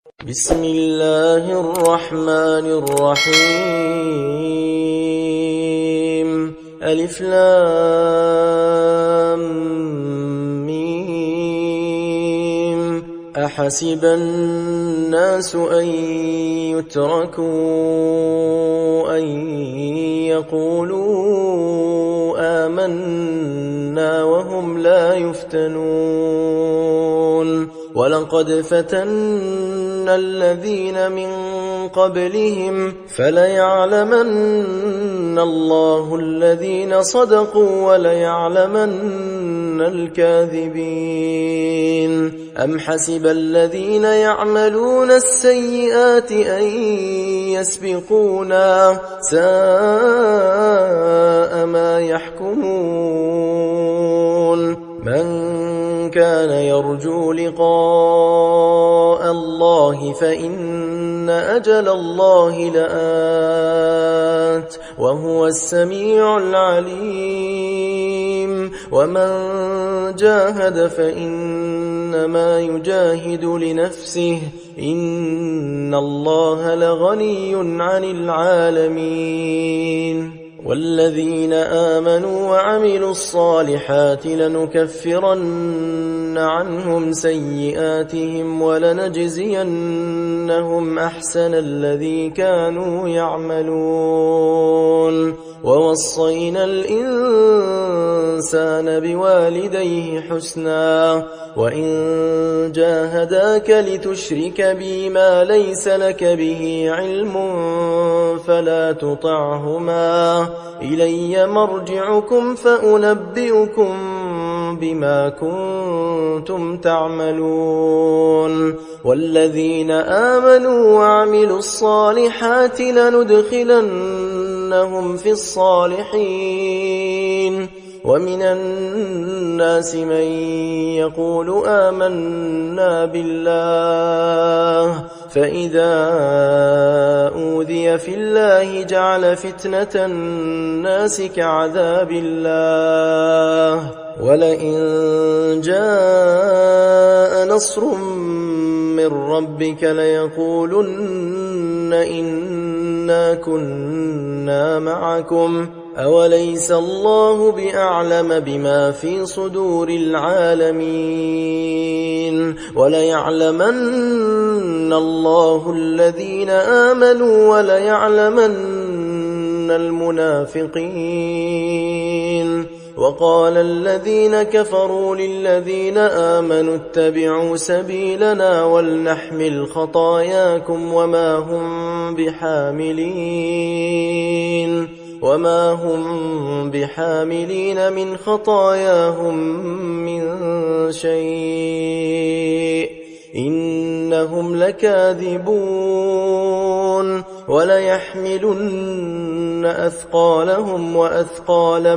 بسم الله الرحمن الرحيم. ألف لام ميم. أحسب الناس أن يتركوا أن يقولوا آمنا وهم لا يفتنون. ولقد فتنا الذين من قبلهم فليعلمن الله الذين صدقوا وليعلمن الكاذبين. أم حسب الذين يعملون السيئات أن يسبقونا ساء ما يحكمون. من كان يرجو لقاء الله فإن أجل الله لآت وهو السميع العليم. ومن جاهد فإنما يجاهد لنفسه إن الله لغني عن العالمين. والذين آمنوا وعملوا الصالحات لنكفرن عنهم سيئاتهم ولنجزينهم أحسن الذي كانوا يعملون. ووصينا الإنسان بوالديه حسنا وإن جاهداك لتشرك بي ما ليس لك به علم فلا تطعهما إلي مرجعكم فأنبئكم بما كنتم تعملون. والذين آمنوا وعملوا الصالحات لندخلنهم في الصالحين. ومن الناس من يقول آمنا بالله فإذا أوذي في الله جعل فتنة الناس كعذاب الله. ولئن جاء نصر من ربك ليقولن إنا كنا معكم أوليس الله بأعلم بما في صدور العالمين. وليعلمن الله الذين آمنوا وليعلمن المنافقين. وقال الذين كفروا للذين آمنوا اتبعوا سبيلنا ولنحمل خطاياكم وما هم بحاملين من خطاياهم من شيء إنهم لكاذبون. وليحملن أثقالهم وأثقالا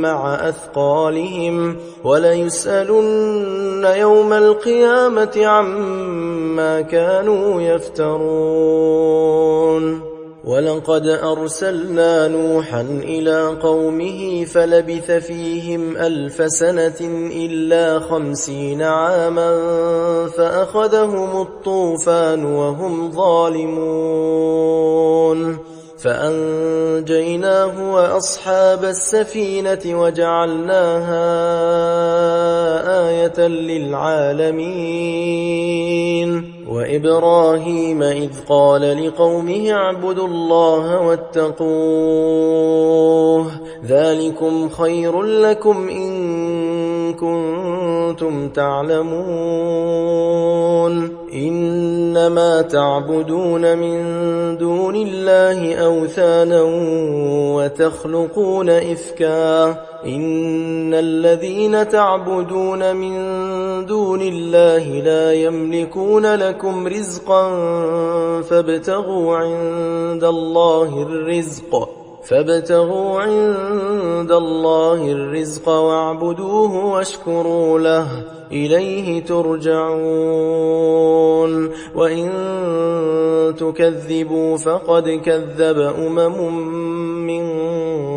مع أثقالهم وليسألن يوم القيامة عما كانوا يفترون. ولقد أرسلنا نوحا إلى قومه فلبث فيهم 1000 سنة إلا 50 عاما فأخذهم الطوفان وهم ظالمون. فأنجيناه وأصحاب السفينة وجعلناها آية للعالمين. وإبراهيم إذ قال لقومه اعبدوا الله واتقوه ذلكم خير لكم إن كنتم تعلمون. إنما تعبدون من دون الله أوثانا وتخلقون إفكا إن الذين تعبدون من دون الله لا يملكون لكم رزقا فابتغوا عند الله الرزق واعبدوه واشكروا له إليه ترجعون. وإن تكذبوا فقد كذب من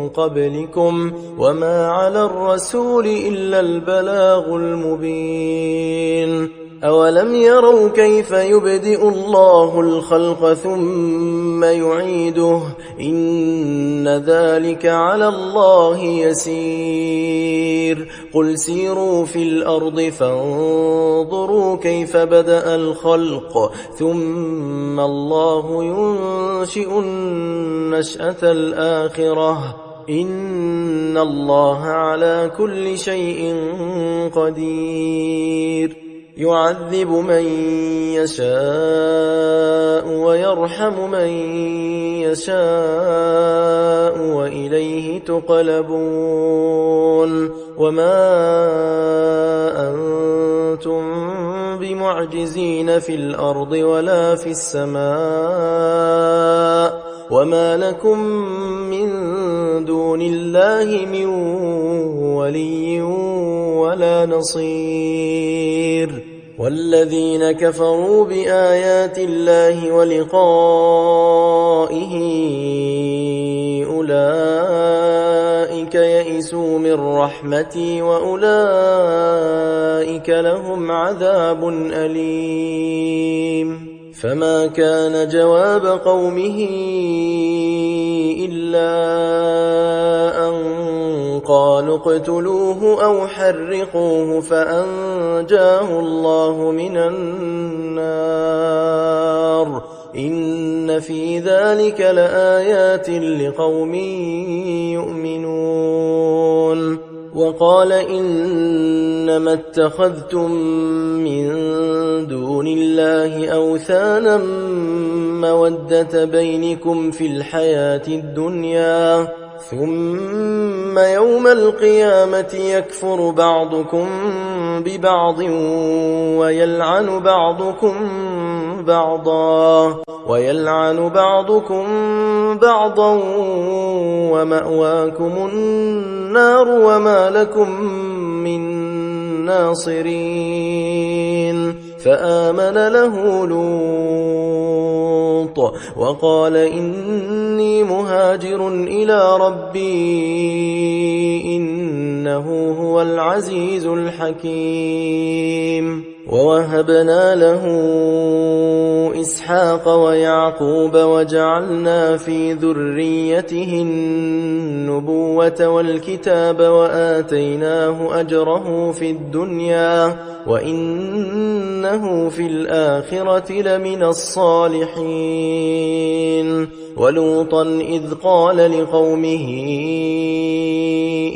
قبلكم وما على الرسول إلا البلاغ المبين. أولم يروا كيف يبدئ الله الخلق ثم يعيده إن ذلك على الله يسير قل سيروا في الأرض فانظروا كيف بدأ الخلق ثم الله ينشئ النشأة الآخرة إن الله على كل شيء قدير يعذب من يشاء ويرحم من يشاء وإليه تقلبون وما أنتم بمعجزين في الأرض ولا في السماء وما لكم من دون الله من ولي ولا نصير والذين كفروا بآيات الله ولقائه أولئك يئسوا من رحمتي وأولئك لهم عذاب أليم فما كان جواب قومه إلا أن قالوا اقتلوه أو حرقوه فأنجاه الله من النار إن في ذلك لآيات لقوم يؤمنون وقال إنما اتخذتم من دون الله أوثانا مودة بينكم في الحياة الدنيا ثم يوم القيامة يكفر بعضكم ببعض ويلعن بعضكم بعضا ومأواكم النار وما لكم من ناصرين فآمن له لوط وقال إني مهاجر إلى ربي إنه هو العزيز الحكيم ووهبنا له إسحاق ويعقوب وجعلنا في ذريته النبوة والكتاب وآتيناه أجره في الدنيا وإنه في الآخرة لمن الصالحين ولوطا إذ قال لقومه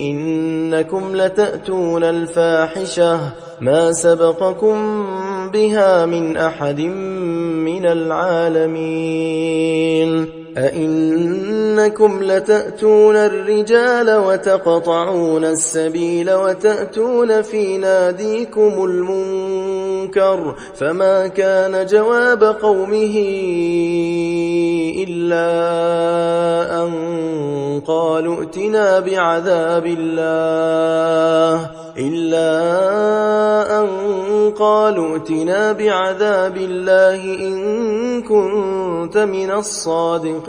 إنكم لتأتون الفاحشة ما سبقكم بها من أحد من العالمين أئنكم لتأتون الرجال وتقطعون السبيل وتأتون في ناديكم المنكر فما كان جواب قومه إلا أن قالوا ائتنا بعذاب الله إن كنت من الصادقين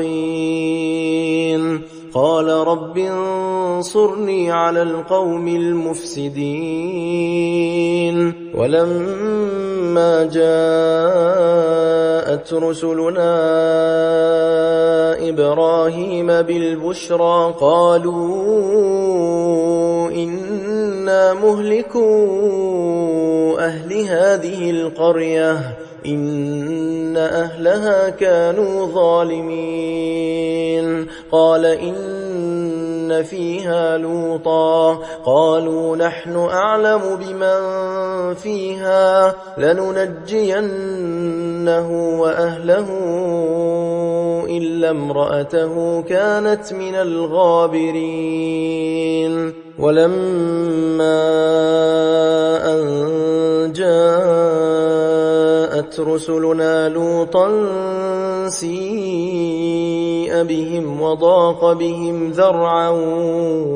قال رب انصرني على القوم المفسدين ولما جاءت رسلنا إبراهيم بالبشرى قالوا إنا مهلكو أهل هذه القرية إن أهلها كانوا ظالمين قال إن فيها لوطا قالوا نحن أعلم بمن فيها لننجينه وأهله إلا امرأته كانت من الغابرين ولما أن جاءت رسلنا لوطا سيء بهم وضاق بهم ذرعا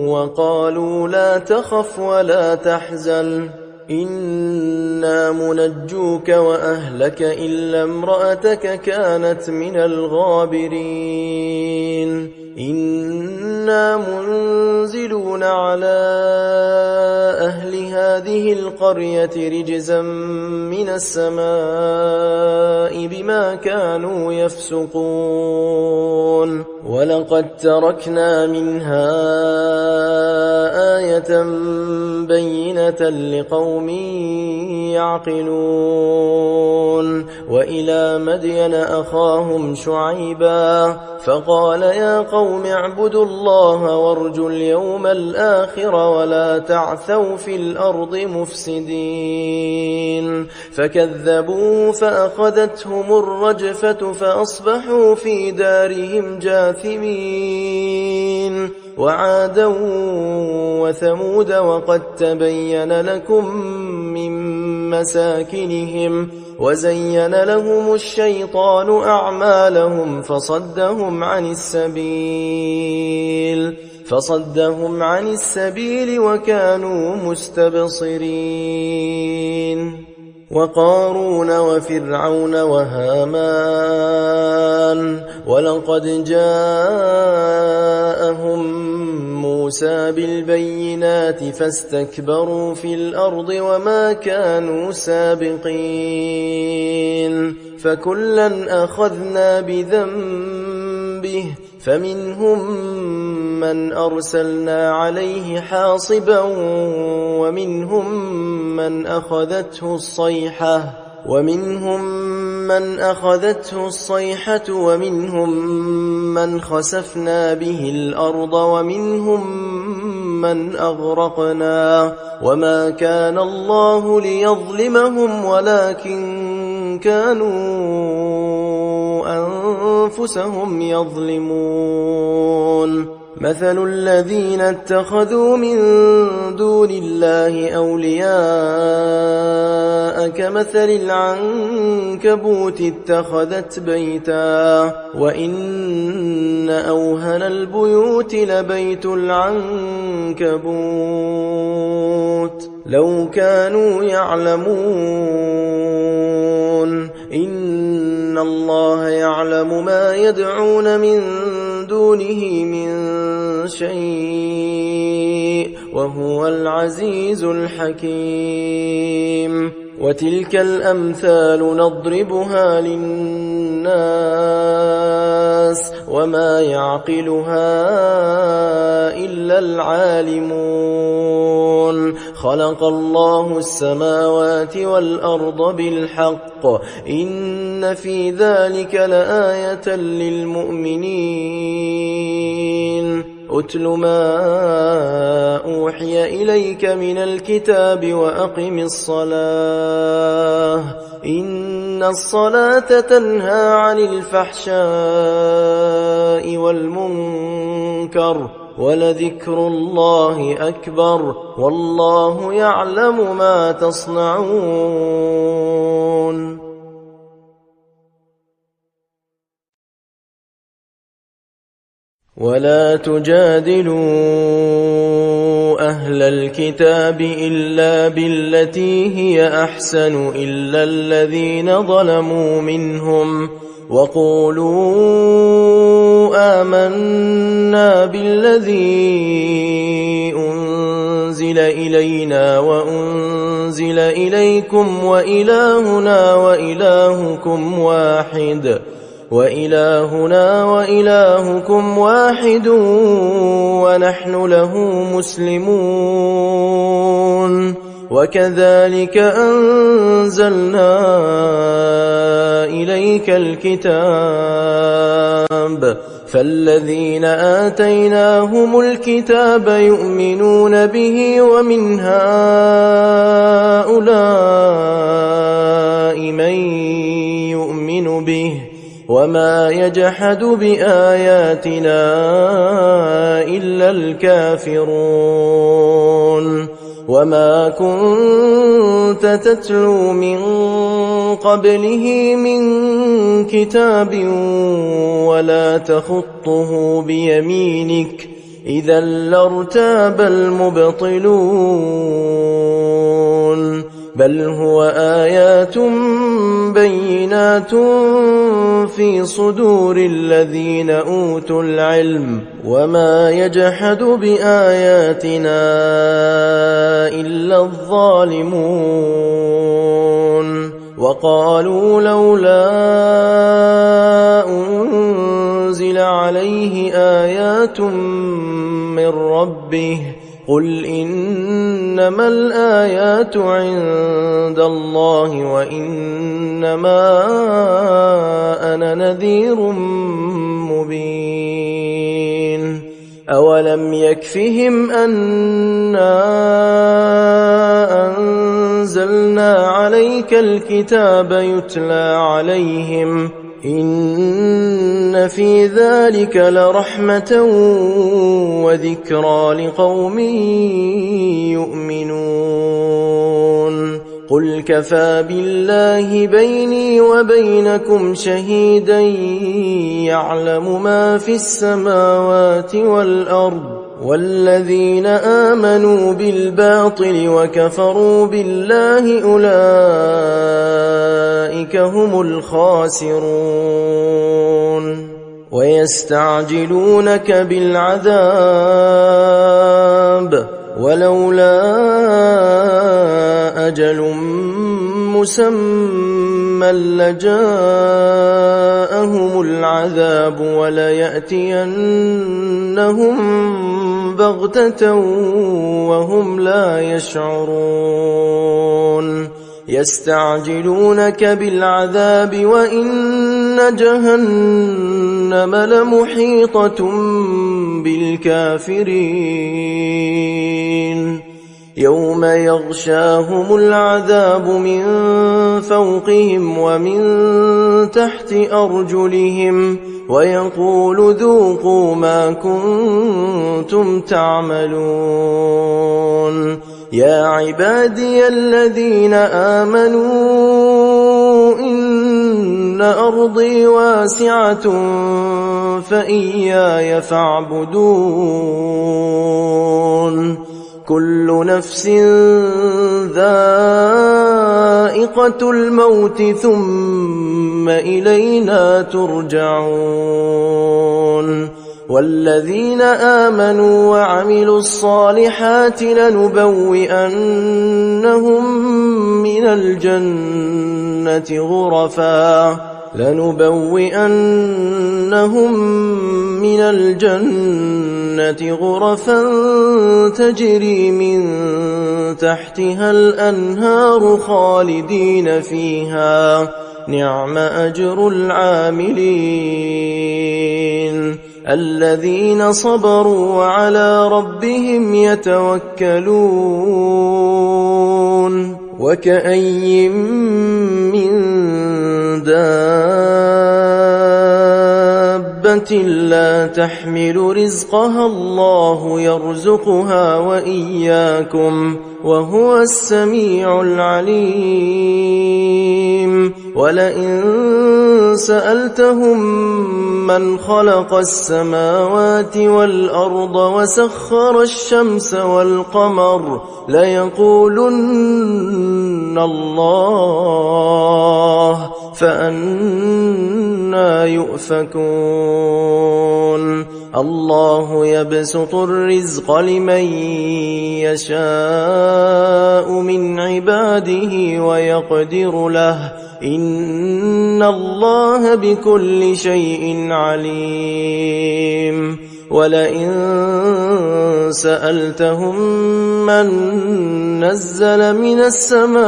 وقالوا لا تخف ولا تحزن إنا منجوك وأهلك إلا امرأتك كانت من الغابرين إنا منزلون على أهل هذه القرية رجزا من السماء بما كانوا يفسقون ولقد تركنا منها آية بينة لقوم يعقلون وإلى مدين أخاهم شعيبا فقال يا قوم اعبدوا الله وارجوا اليوم الآخر ولا تعثوا في الأرض مفسدين فكذبوه فأخذتهم الرجفة فأصبحوا في دارهم جاثمين وعادا وثمود وقد تبين لكم من مساكنهم وزين لهم الشيطان أعمالهم فصدهم عن السبيل وكانوا مستبصرين وقارون وفرعون وهامان ولقد جاءهم موسى بالبينات فاستكبروا في الأرض وما كانوا سابقين فكلا أخذنا بذنبه فمنهم من أرسلنا عليه حاصبا ومنهم من أخذته الصيحة ومنهم من خسفنا به الأرض ومنهم من أغرقنا وما كان الله ليظلمهم ولكن كانوا أنفسهم يظلمون مثل الذين اتخذوا من دون الله أولياء كمثل العنكبوت اتخذت بيتا وإن أوهن البيوت لبيت العنكبوت لو كانوا يعلمون إن الله يعلم ما يدعون من دونه من شيء وهو العزيز الحكيم وتلك الأمثال نضربها للناس وما يعقلها إلا العالمون خلق الله السماوات والأرض بالحق إن في ذلك لآية للمؤمنين أتل ما أوحي إليك من الكتاب وأقم الصلاة إن الصلاة تنهى عن الفحشاء والمنكر ولذكر الله أكبر والله يعلم ما تصنعون ولا تجادلوا أهل الكتاب إلا بالتي هي أحسن إلا الذين ظلموا منهم وقولوا آمنا بالذي أنزل إلينا وأنزل إليكم وإلهنا وإلهكم واحد ونحن له مسلمون وكذلك أنزلنا إليك الكتاب فالذين آتيناهم الكتاب يؤمنون به ومن هؤلاء من يؤمن به وما يجحد بآياتنا إلا الكافرون وما كنت تتلو من قبله من كتاب ولا تخطه بيمينك إذا لارتاب المبطلون بل هو آيات بينات في صدور الذين أوتوا العلم وما يجحد بآياتنا إلا الظالمون وقالوا لولا أنزل عليه آيات من ربه قل إنما الآيات عند الله وإنما أنا نذير مبين أولم يكفهم أنا أنزلنا عليك الكتاب يتلى عليهم إن في ذلك لرحمة وذكرى لقوم يؤمنون قل كفى بالله بيني وبينكم شهيدا يعلم ما في السماوات والأرض والذين آمنوا بالباطل وكفروا بالله أولئك هم الخاسرون ويستعجلونك بالعذاب ولولا أجل مسمى لجاءهم العذاب وليأتينهم بغتة وهم لا يشعرون يستعجلونك بالعذاب وإن جهنم لمحيطة بالكافرين يوم يغشاهم العذاب من فوقهم ومن تحت أرجلهم ويقول ذوقوا ما كنتم تعملون يا عبادي الذين آمنوا إن أرضي واسعة فإياي فاعبدون كل نفس ذائقة الموت ثم إلينا ترجعون والذين آمنوا وعملوا الصالحات لنبوئنهم من الجنة غرفا تجري من تحتها الأنهار خالدين فيها نعم أجر العاملين الذين صبروا وعلى ربهم يتوكلون وكأي من دابة لا تحمل رزقها الله يرزقها وإياكم وهو السميع العليم ولئن سألتهم من خلق السماوات والأرض وسخر الشمس والقمر ليقولن الله فأنى يؤفكون الله يبسط الرزق لمن يشاء من عباده ويقدر له إن الله بكل شيء عليم ولئن سألتهم من نزل من السماء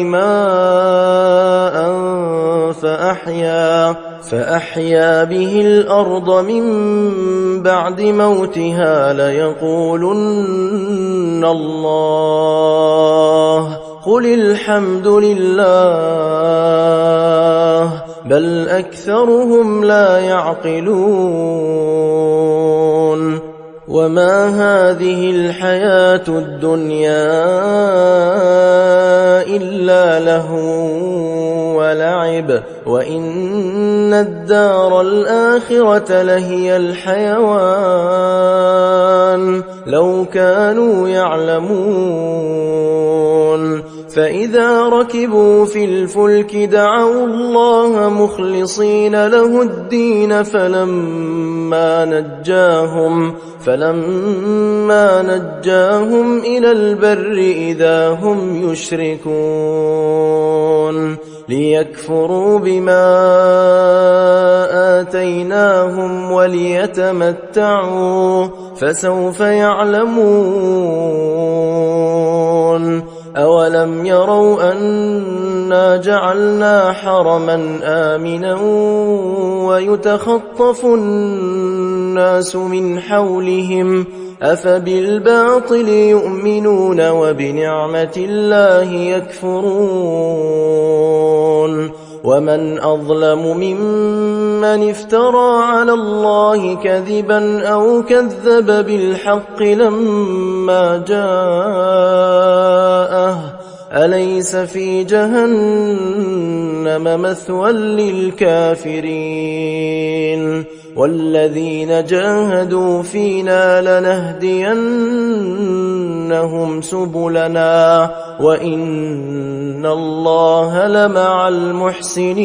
ماء فأحيا به الأرض من بعد موتها ليقولن الله قل الحمد لله بل أكثرهم لا يعقلون وما هذه الحياة الدنيا إلا لهو ولعب وإن الدار الآخرة لهي الحيوان لو كانوا يعلمون فإذا ركبوا في الفلك دعوا الله مخلصين له الدين فلما نجاهم إلى البر إذا هم يشركون ليكفروا بما آتيناهم وليتمتعوا فسوف يعلمون أولم يروا أنا جعلنا حرما آمنا ويتخطف الناس من حولهم أفبالباطل يؤمنون وبنعمة الله يكفرون ومن أظلم ممن افترى على الله كذبا أو كذب بالحق لما جاءه أليس في جهنم مثوى للكافرين والذين جاهدوا فينا لنهدينهم سبلنا وإن الله لمع المحسنين